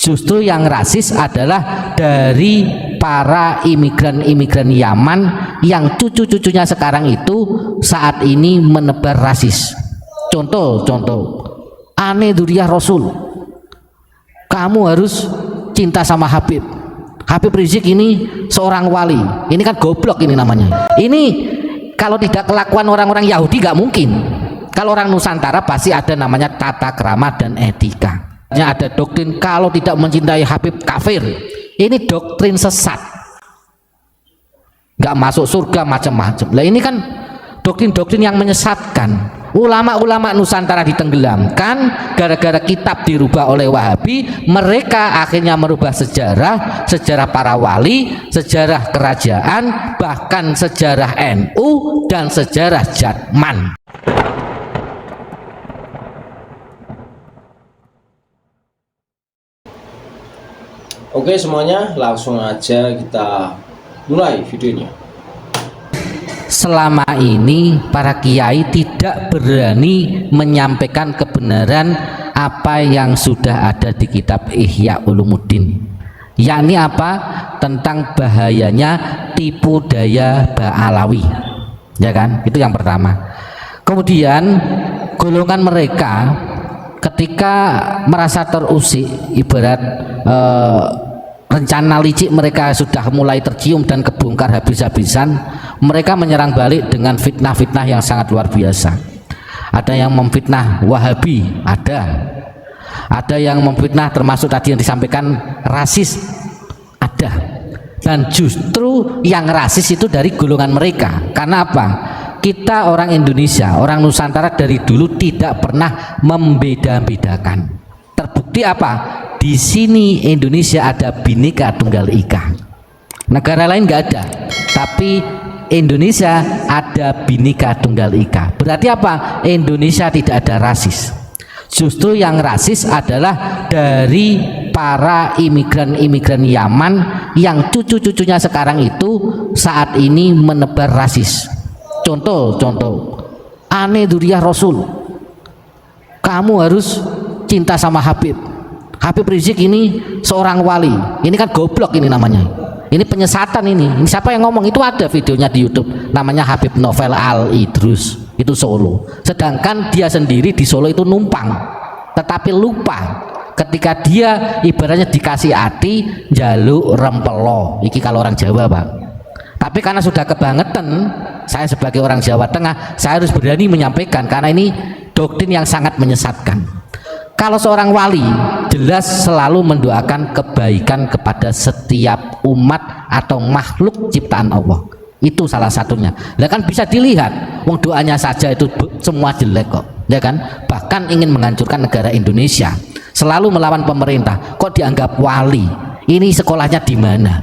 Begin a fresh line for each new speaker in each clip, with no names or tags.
Justru yang rasis adalah dari para imigran-imigran Yaman yang cucu-cucunya sekarang itu saat ini menebar rasis. Contoh, aneh Duriah Rasul, kamu harus cinta sama Habib Rizik, ini seorang wali. Ini kan goblok ini namanya. Ini kalau tidak kelakuan orang-orang Yahudi gak mungkin. Kalau orang Nusantara pasti ada namanya tata krama dan etika. Ada doktrin kalau tidak mencintai Habib kafir. Ini doktrin sesat, nggak masuk surga macam-macam. Lah ini kan doktrin-doktrin yang menyesatkan. Ulama-ulama Nusantara ditenggelamkan gara-gara kitab dirubah oleh Wahabi. Mereka akhirnya merubah sejarah para wali, sejarah kerajaan, bahkan sejarah NU dan sejarah Jatman.
Oke semuanya, langsung aja kita mulai videonya.
Selama ini para kiai tidak berani menyampaikan kebenaran apa yang sudah ada di kitab Ihya Ulumuddin, yakni apa? Tentang bahayanya tipu daya Ba'alawi, ya kan? Itu yang pertama. Kemudian golongan mereka ketika merasa terusik, ibarat rencana licik mereka sudah mulai tercium dan kebongkar habis-habisan, mereka menyerang balik dengan fitnah-fitnah yang sangat luar biasa. Ada yang memfitnah Wahabi, ada yang memfitnah termasuk tadi yang disampaikan rasis, ada. Dan justru yang rasis itu dari golongan mereka. Karena apa? Kita orang Indonesia, orang Nusantara dari dulu tidak pernah membeda-bedakan. Terbukti apa? Di sini Indonesia ada Bhinneka Tunggal Ika. Negara lain nggak ada, tapi Indonesia ada Bhinneka Tunggal Ika. Berarti apa? Indonesia tidak ada rasis. Justru yang rasis adalah dari para imigran-imigran Yaman yang cucu-cucunya sekarang itu saat ini menebar rasis. Contoh, aneh Duriah Rasul, kamu harus cinta sama Habib Rizik, ini seorang wali. Ini kan goblok ini namanya. Ini penyesatan ini. Ini siapa yang ngomong? Itu ada videonya di YouTube. Namanya Habib Novel Al Idrus. Itu Solo. Sedangkan dia sendiri di Solo itu numpang. Tetapi lupa ketika dia ibaratnya dikasih hati jaluk rempelo. Iki kalau orang Jawa, Pak. Tapi karena sudah kebangetan, saya sebagai orang Jawa Tengah, saya harus berani menyampaikan karena ini doktrin yang sangat menyesatkan. Kalau seorang wali jelas selalu mendoakan kebaikan kepada setiap umat atau makhluk ciptaan Allah. Itu salah satunya. Lah kan bisa dilihat, wong doanya saja itu semua jelek kok, ya kan? Bahkan ingin menghancurkan negara Indonesia, selalu melawan pemerintah. Kok dianggap wali? Ini sekolahnya di mana?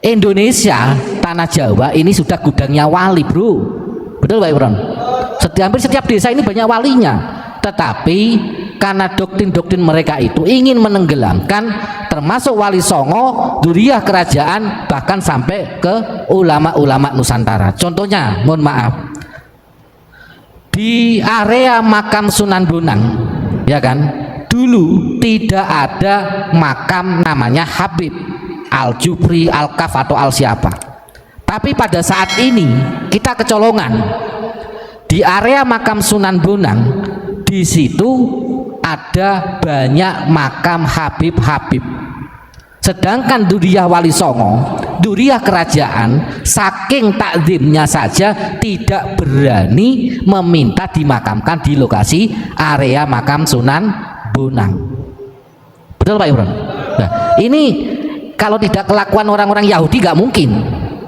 Indonesia, tanah Jawa ini sudah gudangnya wali, bro. Betul Pak Ibron? Hampir setiap desa ini banyak walinya. Tetapi karena doktrin-doktrin mereka itu ingin menenggelamkan termasuk Wali Songo, Duriah kerajaan, bahkan sampai ke ulama-ulama Nusantara. Contohnya, mohon maaf, di area makam Sunan Bonang, ya kan, dulu tidak ada makam namanya Habib Al-Jufri, Al-Kaf atau Al-Siapa. Tapi pada saat ini kita kecolongan di area makam Sunan Bonang. Di situ ada banyak makam Habib. Sedangkan Duriah Wali Songo, Duriah kerajaan, saking takzimnya saja tidak berani meminta dimakamkan di lokasi area makam Sunan Bonang. Betul Pak Imran? Nah, ini kalau tidak kelakuan orang-orang Yahudi gak mungkin.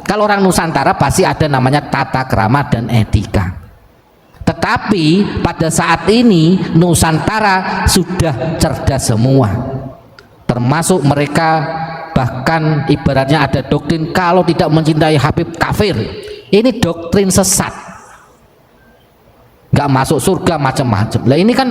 Kalau orang Nusantara pasti ada namanya tata krama dan etika. Tetapi pada saat ini Nusantara sudah cerdas semua, termasuk mereka bahkan ibaratnya ada doktrin kalau tidak mencintai Habib kafir. Ini doktrin sesat, nggak masuk surga macam-macam. Lah ini kan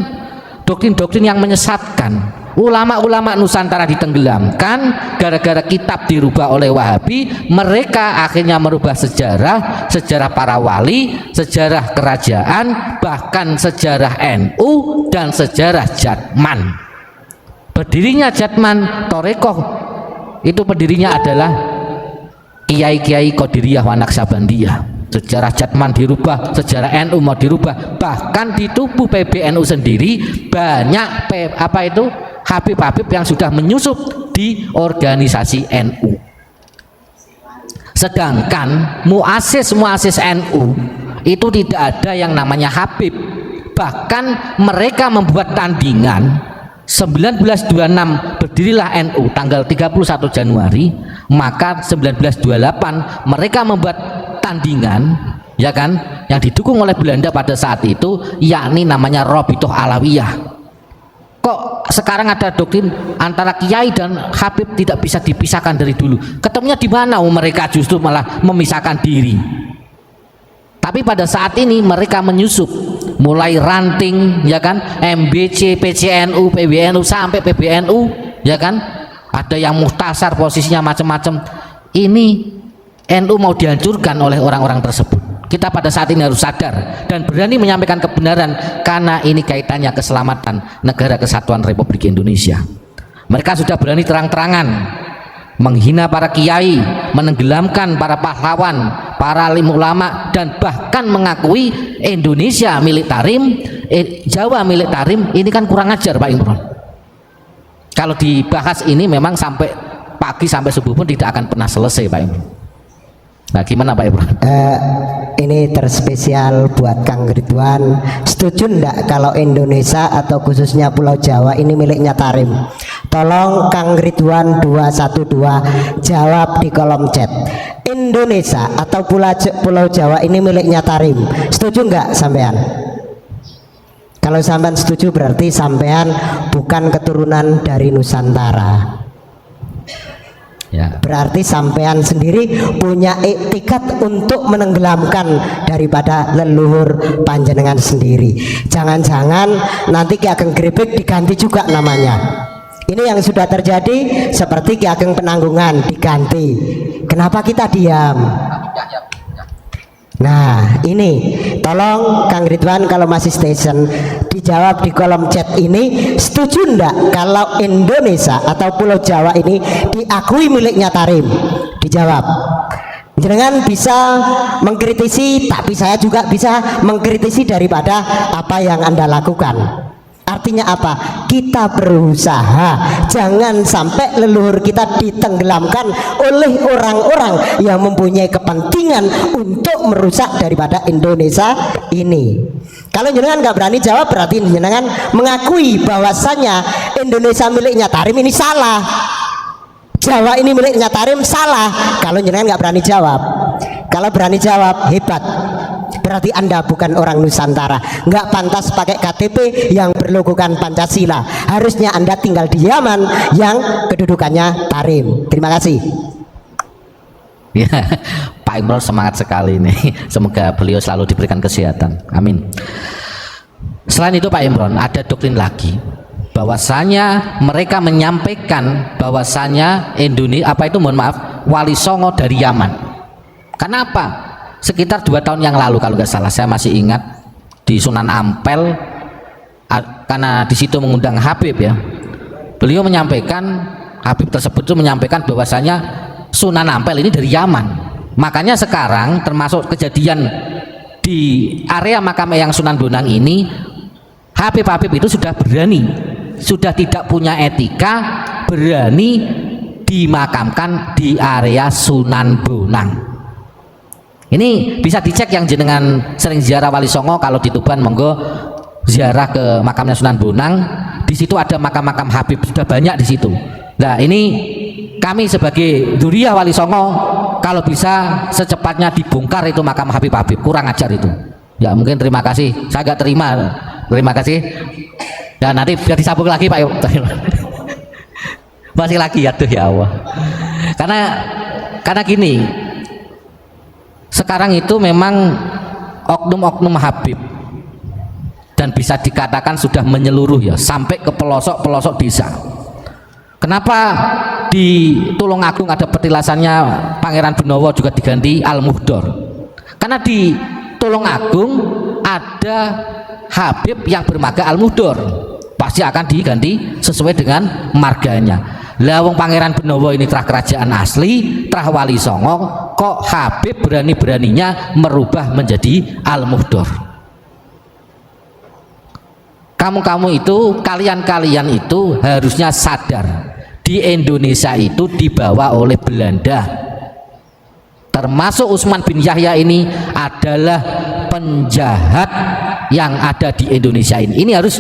doktrin-doktrin yang menyesatkan. Ulama-ulama Nusantara ditenggelamkan gara-gara kitab dirubah oleh Wahabi. Mereka akhirnya merubah sejarah para wali, sejarah kerajaan, bahkan sejarah NU dan sejarah Jatman. Berdirinya Jatman Torekoh itu pendirinya adalah Kiai-Kiai Qadiriyah wa Naqsabandiyah. Sejarah Jatman dirubah, sejarah NU mau dirubah, bahkan di tubuh PBNU sendiri banyak Habib-habib yang sudah menyusup di organisasi NU. Sedangkan muasis NU itu tidak ada yang namanya Habib. Bahkan mereka membuat tandingan 1926 berdirilah NU tanggal 31 Januari, maka 1928 mereka membuat tandingan, ya kan, yang didukung oleh Belanda pada saat itu, yakni namanya Rabithah Alawiyah. Kok sekarang ada doktrin antara kiai dan habib tidak bisa dipisahkan dari dulu? Ketemunya di mana? Mereka justru malah memisahkan diri. Tapi pada saat ini mereka menyusup, mulai ranting, ya kan, MBC, PCNU, PBNU sampai PBNU, ya kan, ada yang muhtasar posisinya macam-macam. Ini NU mau dihancurkan oleh orang-orang tersebut. Kita pada saat ini harus sadar dan berani menyampaikan kebenaran, karena ini kaitannya keselamatan negara kesatuan Republik Indonesia. Mereka sudah berani terang-terangan menghina para kiai, menenggelamkan para pahlawan, para alim ulama, dan bahkan mengakui Indonesia milik Tarim, Jawa milik Tarim. Ini kan kurang ajar Pak Imron. Kalau dibahas ini memang sampai pagi sampai subuh pun tidak akan pernah selesai Pak Imron. Nah gimana Pak Imron?
Ini terspesial buat Kang Ridwan. Setuju enggak kalau Indonesia atau khususnya Pulau Jawa ini miliknya Tarim? Tolong Kang Ridwan 212 jawab di kolom chat. Indonesia atau Pulau Jawa ini miliknya Tarim. Setuju enggak sampean? Kalau sampean setuju berarti sampean bukan keturunan dari Nusantara. Ya. Berarti sampean sendiri punya etikat untuk menenggelamkan daripada leluhur panjenengan sendiri. Jangan-jangan nanti Ki Ageng Grebek diganti juga namanya. Ini yang sudah terjadi, seperti Ki Ageng Penanggungan diganti. Kenapa kita diam? Nah ini tolong Kang Ridwan kalau masih station dijawab di kolom chat ini, setuju enggak kalau Indonesia atau Pulau Jawa ini diakui miliknya Tarim? Dijawab. Jangan bisa mengkritisi, tapi saya juga bisa mengkritisi daripada apa yang Anda lakukan. Artinya apa? Kita berusaha jangan sampai leluhur kita ditenggelamkan oleh orang-orang yang mempunyai kepentingan untuk merusak daripada Indonesia ini. Kalau jenengan nggak berani jawab, berarti jenengan mengakui bahwasannya Indonesia miliknya Tarim ini salah, Jawa ini miliknya Tarim salah. Kalau jenengan nggak berani jawab, kalau berani jawab hebat. Berarti Anda bukan orang Nusantara, nggak pantas pakai KTP yang berlogokan Pancasila. Harusnya Anda tinggal di Yaman yang kedudukannya Tarim. Terima kasih.
Ya, Pak Imron semangat sekali nih. Semoga beliau selalu diberikan kesehatan. Amin. Selain itu Pak Imron, ada doktrin lagi bahwasanya mereka menyampaikan bahwasanya Indonesia Wali Songo dari Yaman. Kenapa? Sekitar 2 tahun yang lalu kalau nggak salah, saya masih ingat di Sunan Ampel, karena di situ mengundang Habib ya. Beliau menyampaikan, Habib tersebut itu menyampaikan bahwasanya Sunan Ampel ini dari Yaman. Makanya sekarang termasuk kejadian di area makam Eyang Sunan Bonang ini, Habib-habib itu sudah berani, sudah tidak punya etika, berani dimakamkan di area Sunan Bonang. Ini bisa dicek yang jenengan sering ziarah Wali Songo, kalau di Tuban monggo ziarah ke makamnya Sunan Bonang. Di situ ada makam-makam Habib, sudah banyak di situ. Nah ini kami sebagai Dzurriyyah Wali Songo, kalau bisa secepatnya dibongkar itu makam Habib-habib, kurang ajar itu. Ya mungkin terima kasih, saya nggak terima kasih. Dan nanti biar disambung lagi Pak. Masih lagi ya tuh ya Allah. Karena gini. Sekarang itu memang oknum-oknum Habib, dan bisa dikatakan sudah menyeluruh ya, sampai ke pelosok-pelosok desa. Kenapa di Tulungagung ada petilasannya Pangeran Benowo juga diganti Al-Muhdor? Karena di Tulungagung ada Habib yang bermarga Al-Muhdor. pasti akan diganti sesuai dengan marganya. Lah wong Pangeran Benowo ini trah kerajaan asli, trah Wali Songo, kok Habib berani-beraninya merubah menjadi Al-Muhdor. Kamu-kamu itu, kalian-kalian itu harusnya sadar, di Indonesia itu dibawa oleh Belanda. Termasuk Utsman bin Yahya ini adalah penjahat yang ada di Indonesia ini. Ini harus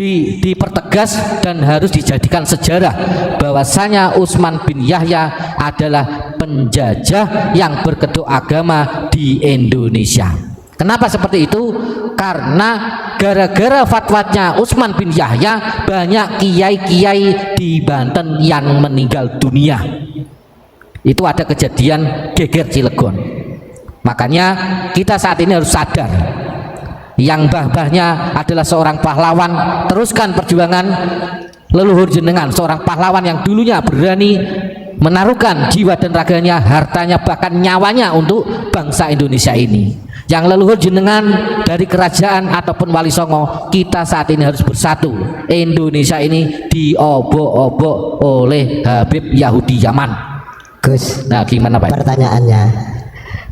dipertegas dan harus dijadikan sejarah bahwasanya Utsman bin Yahya adalah penjajah yang berkedok agama di Indonesia. Kenapa seperti itu? Karena gara-gara fatwanya Utsman bin Yahya banyak kiai-kiai di Banten yang meninggal dunia. Itu ada kejadian geger Cilegon. Makanya kita saat ini harus sadar, yang mbah-mbahnya adalah seorang pahlawan, teruskan perjuangan leluhur jenengan, seorang pahlawan yang dulunya berani menaruhkan jiwa dan raganya, hartanya, bahkan nyawanya untuk bangsa Indonesia ini. Yang leluhur jenengan dari kerajaan ataupun Wali Songo, kita saat ini harus bersatu. Indonesia ini diobok-obok oleh Habib Yahudi Yaman.
Gus,
nah gimana Pak?
Pertanyaannya,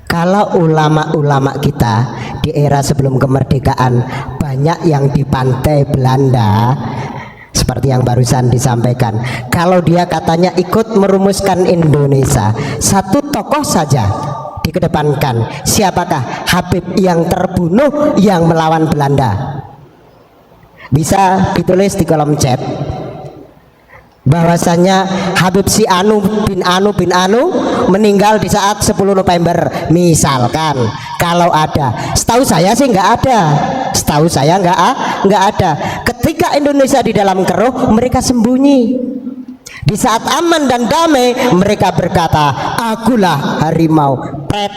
kalau ulama-ulama kita di era sebelum kemerdekaan banyak yang di pantai Belanda, seperti yang barusan disampaikan, kalau dia katanya ikut merumuskan Indonesia, satu tokoh saja dikedepankan, siapakah? Habib yang terbunuh yang melawan Belanda. Bisa ditulis di kolom chat bahwasanya Habib si Anu bin Anu meninggal di saat 10 November misalkan. Kalau ada, setahu saya sih nggak ada, setahu saya nggak ada. Ketika Indonesia di dalam keruh, mereka sembunyi. Di saat aman dan damai, mereka berkata, akulah harimau. Pret.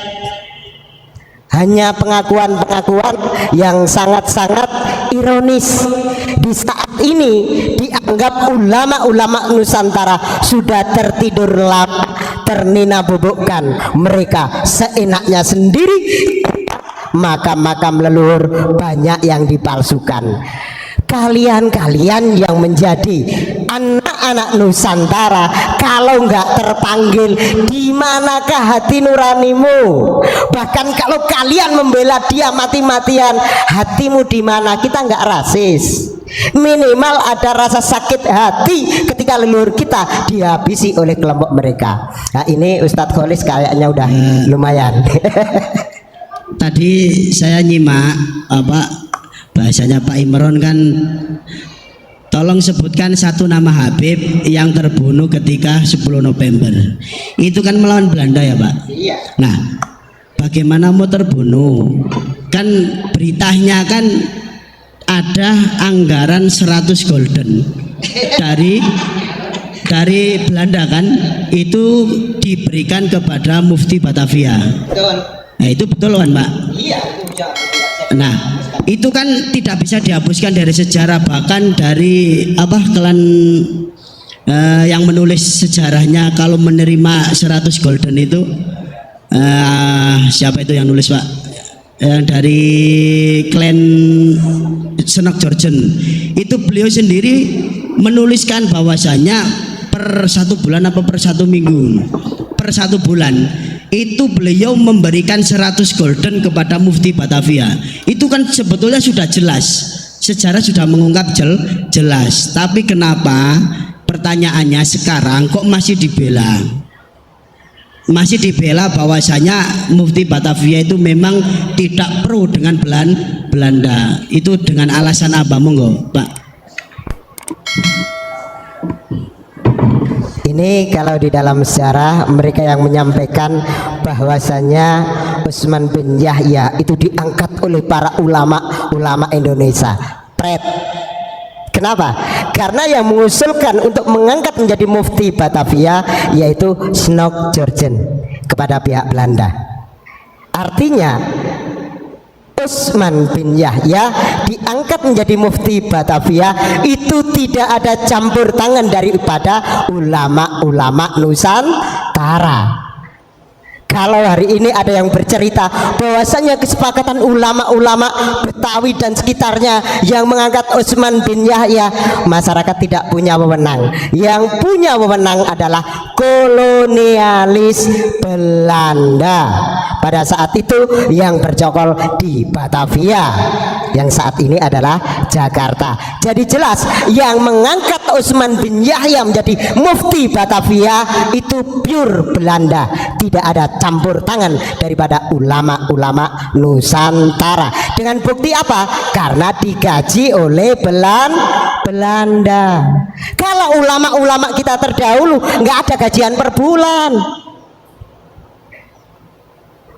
Hanya pengakuan-pengakuan yang sangat-sangat ironis. Di saat ini dianggap ulama-ulama Nusantara sudah tertidur lama, ternina bubukkan. Mereka seenaknya sendiri, makam-makam leluhur banyak yang dipalsukan. Kalian-kalian yang menjadi anak-anak Nusantara, kalau nggak terpanggil, di manakah hati nuranimu? Bahkan kalau kalian membela dia mati-matian, hatimu di mana? Kita nggak rasis, minimal ada rasa sakit hati ketika leluhur kita dihabisi oleh kelompok mereka. Nah ini Ustadz Kholis kayaknya udah lumayan.
Tadi saya nyimak bahasanya Pak Imron kan, tolong sebutkan satu nama Habib yang terbunuh ketika 10 November. Itu kan melawan Belanda ya Pak? Iya. Nah, bagaimana mau terbunuh? Kan beritanya kan ada anggaran 100 golden dari Belanda kan, itu diberikan kepada Mufti Batavia. Betul. Nah, itu betul kan Pak? Iya, itu bisa. Nah, itu kan tidak bisa dihapuskan dari sejarah, bahkan dari klan yang menulis sejarahnya kalau menerima 100 golden itu siapa itu yang nulis Pak? Dari klan Senok Jorjen itu beliau sendiri menuliskan bahwasanya per 1 bulan apa per 1 minggu, per 1 bulan itu beliau memberikan 100 golden kepada Mufti Batavia. Itu kan sebetulnya sudah jelas, sejarah sudah mengungkap jelas. Tapi kenapa pertanyaannya sekarang kok masih dibela? Masih dibela bahwasanya Mufti Batavia itu memang tidak pro dengan Belanda. Itu dengan alasan apa monggo Pak?
Ini kalau di dalam sejarah mereka yang menyampaikan bahwasanya Utsman bin Yahya itu diangkat oleh para ulama Indonesia. Pret. Kenapa? Karena yang mengusulkan untuk mengangkat menjadi Mufti Batavia yaitu Senok Jorjen kepada pihak Belanda. Artinya Utsman bin Yahya diangkat menjadi Mufti Batavia itu tidak ada campur tangan daripada ulama-ulama Nusantara. Kalau hari ini ada yang bercerita bahwasanya kesepakatan ulama-ulama Betawi dan sekitarnya yang mengangkat Utsman bin Yahya, masyarakat tidak punya wewenang. Yang punya wewenang adalah kolonialis Belanda. Pada saat itu yang bercokol di Batavia, yang saat ini adalah Jakarta. Jadi jelas yang mengangkat Utsman bin Yahya menjadi mufti Batavia itu pure Belanda, tidak ada campur tangan daripada ulama-ulama Nusantara. Dengan bukti apa? Karena digaji oleh Belanda. Kalau ulama-ulama kita terdahulu nggak ada gajian per bulan,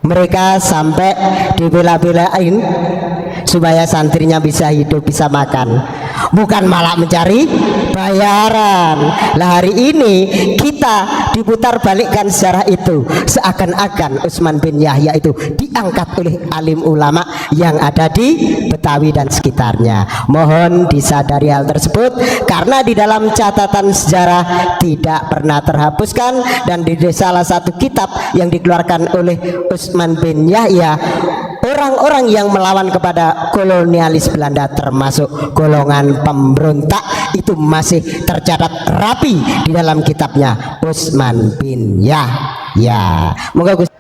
mereka sampai dibela-belain supaya santrinya bisa hidup, bisa makan, bukan malah mencari bayaran. Lah hari ini kita diputar balikkan sejarah itu, seakan-akan Utsman bin Yahya itu diangkat oleh alim ulama yang ada di Betawi dan sekitarnya. Mohon disadari hal tersebut, karena di dalam catatan sejarah tidak pernah terhapuskan, dan di salah satu kitab yang dikeluarkan oleh Utsman bin Yahya, orang-orang yang melawan kepada kolonialis Belanda termasuk golongan pemberontak itu masih tercatat rapi di dalam kitabnya Utsman bin Yahya. Moga Gusti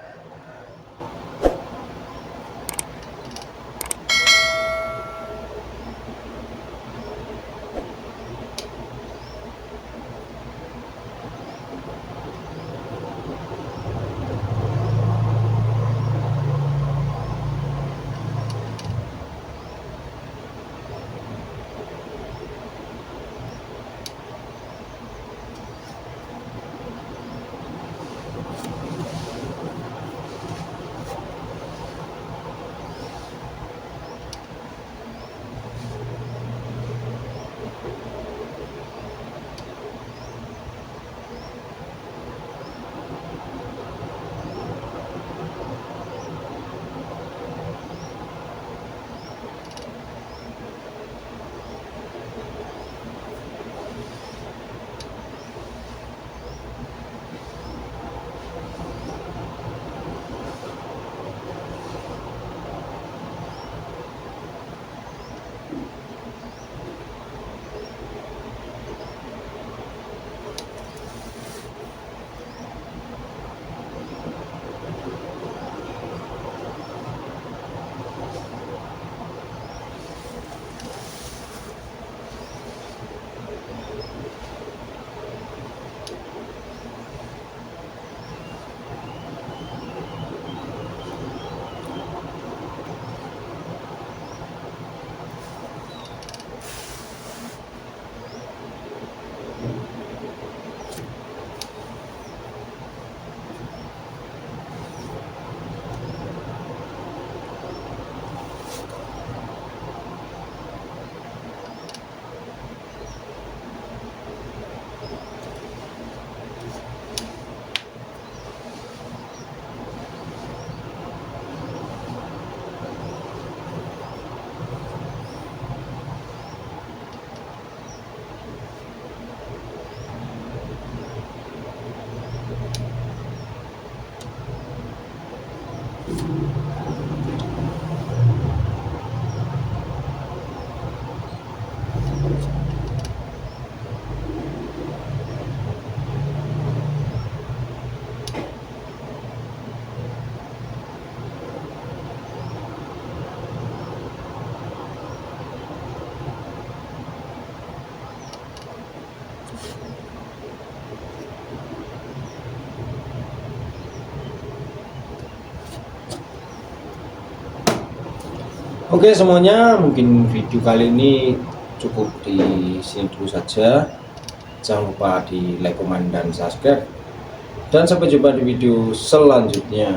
Oke semuanya, mungkin video kali ini cukup di sini dulu saja. Jangan lupa di like, komen, dan subscribe. Dan sampai jumpa di video selanjutnya.